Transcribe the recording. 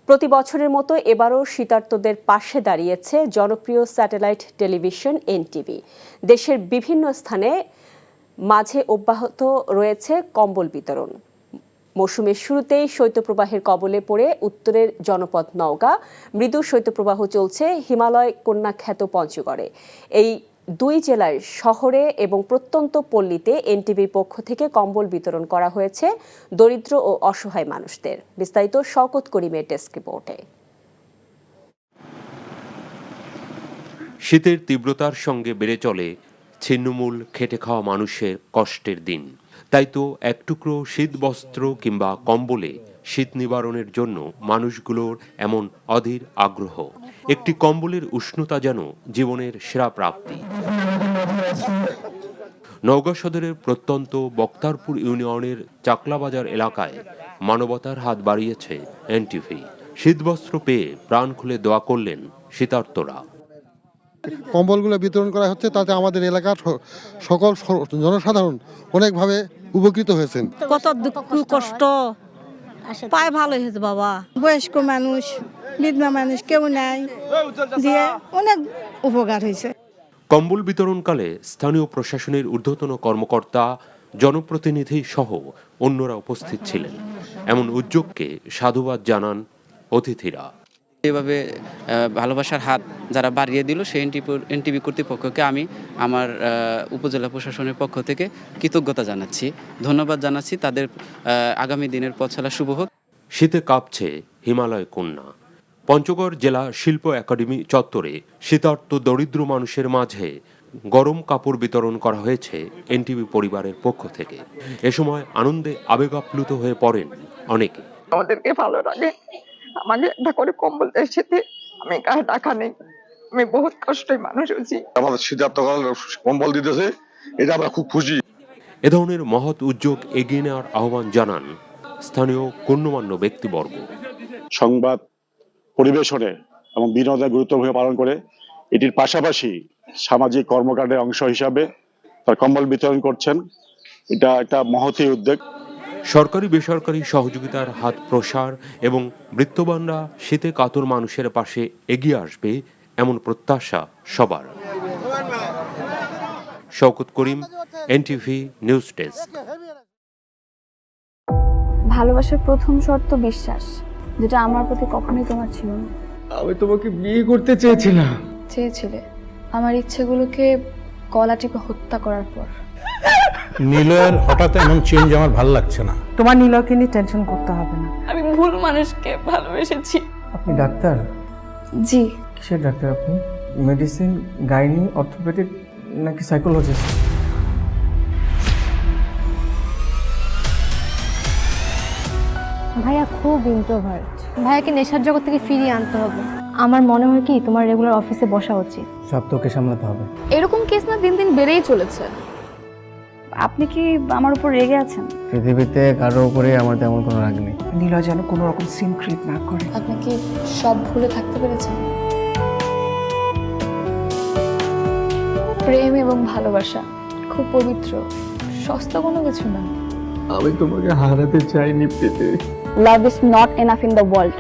প্রতি বছরের মতো এবারও শীতার্তদের পাশে দাঁড়িয়েছে জনপ্রিয় স্যাটেলাইট টেলিভিশন এনটিভি। দেশের বিভিন্ন স্থানে মাঝে অব্যাহত রয়েছে কম্বল বিতরণ। মৌসুমের শুরুতেই শৈত্যপ্রবাহের কবলে পড়ে উত্তরের জনপদ নওগাঁ, মৃদু শৈত্যপ্রবাহ চলছে হিমালয় কন্যা খ্যাত পঞ্চগড়ে। এই দুই জেলার শহরে এবং প্রত্যন্ত পল্লীতে এনটিভির পক্ষ থেকে কম্বল বিতরণ করা হয়েছে দরিদ্র ও অসহায় মানুষদের। বিস্তারিত শওকত করিমের ডেস্ক রিপোর্টে। শীতের তীব্রতার সঙ্গে বেড়ে চলে ছিন্নমূল খেটে খাওয়া মানুষের কষ্টের দিন। তাই তো এক টুকরো শীত বস্ত্র কিংবা কম্বলে শীত নিবারণের জন্য মানুষগুলোর এমন অধীর আগ্রহ। একটি কম্বলের উষ্ণতা যেন জীবনের সেরা প্রাপ্তি। নওগাঁ সদরের প্রত্যন্ত বক্তারপুর ইউনিয়নের চাকলাবাজার এলাকায় মানবতার হাত বাড়িয়েছে এনটিভি। শীতবস্ত্র পেয়ে প্রাণ খুলে দোয়া করলেন শীতার্তরা। কম্বলগুলো বিতরণ করা হচ্ছে, তাতে আমাদের এলাকার সকল জনসাধারণ অনেকভাবে উপকৃত হয়েছেন। কত দুঃখ কষ্ট পায় ভালো হয়েছে বাবা। বয়স্ক মানুষ, বৃদ্ধা মানুষ কেউ নাই, দিয়ে অনেক উপকার হয়েছে। কম্বল বিতরণকালে স্থানীয় প্রশাসনের ঊর্ধ্বতন কর্মকর্তা, জনপ্রতিনিধি সহ অন্যরা উপস্থিত ছিলেন। এমন উদ্যোগকে সাধুবাদ জানান অতিথিরা। এভাবে ভালোবাসার হাত যারা বাড়িয়ে দিল সেই এনটিভি কর্তৃপক্ষকে আমি আমার উপজেলা প্রশাসনের পক্ষ থেকে কৃতজ্ঞতা জানাচ্ছি, ধন্যবাদ জানাচ্ছি। তাদের আগামী দিনের পথ চলা শুভ হোক। শীতে কাঁপছে হিমালয় কন্যা। পঞ্চগড় জেলা শিল্প একাডেমি চত্বরে শীতার্ত দরিদ্র মানুষের মাঝে গরম কাপড় বিতরণ করা হয়েছে এনটিভি পরিবারের পক্ষ থেকে। এ সময় আনন্দে আবেগাপ্লুত হয়ে পড়েন অনেকে। আমাদেরকে ভালো লাগে, আমাকে একটা করে কম্বল এসেছে, আমি গায়ে টাকা নেই, আমি বহুত কষ্টে মানুষ হচ্ছি। আমাদের শীতার্ত কম্বল দিতেছে, এটা আমরা খুব খুশি। এ ধরনের মহৎ উদ্যোগ এগিয়ে নেওয়ার আহ্বান জানান স্থানীয় গণ্যমান্য ব্যক্তিবর্গ। সংবাদ পরিবেশনে এবং বিনোদনের গুরুত্ব ভূমিকা পালন করে এটির পাশাপাশি সামাজিক কর্মকাণ্ডের অংশ হিসাবে তার কম্বল বিতরণ করছেন। এটা একটা মহতী উদ্যোগ। সরকারি বেসরকারি সহযোগিতার হাত প্রসার এবং বৃত্তবানরা শীতে কাতর মানুষের পাশে এগিয়ে আসবে এমন প্রত্যাশা সবার। শওকত করিম, এনটিভি নিউজ ডেস্ক। ভালোবাসার প্রথম শর্ত বিশ্বাস, যেটা আমার প্রতি কখনোই তোমার ছিল না। আমি তোমাকে বিয়ে করতে চেয়েছিলাম। চেয়েছিলে আমার ইচ্ছেগুলোকে গলা টিপে হত্যা করার পর। নিলয়ের হঠাৎ এমন চেঞ্জ আমার ভালো লাগছে না। তোমার নীলয়কে নিয়ে টেনশন করতে হবে না। আমি ভুল মানুষকে ভালোবেসেছি। আপনি ডাক্তার? জি। কিসের ডাক্তার আপনি? মেডিসিন, গাইনি, অর্থোপেডিক নাকি সাইকোলজিস্ট? ভাইয়া খুব ইন্ট্রোভার্ট। ভাইয়াকে নেশার জগৎ থেকে ফিরিয়ে আনতে হবে। আমার মনে হয় কি তোমার রেগুলার অফিসে বসা উচিত। সব তোকে সামলাতে হবে। এরকম কেস না দিন দিন বেড়েই চলেছে। আপনি কি আমার উপর রেগে আছেন? পৃথিবীতে কারোর উপরে আমার তেমন কোনো রাগ নেই। নীলয় যেন কোনো রকম সিন ক্রিয়েট না করে। আপনি কি সব ভুলে থাকতে পেরেছেন? প্রেম এবং ভালোবাসা খুব পবিত্র, সস্তা কোনো কিছু না। আমি তোমাকে হারাতে চাইনি প্রীতি। Love is not enough in the world.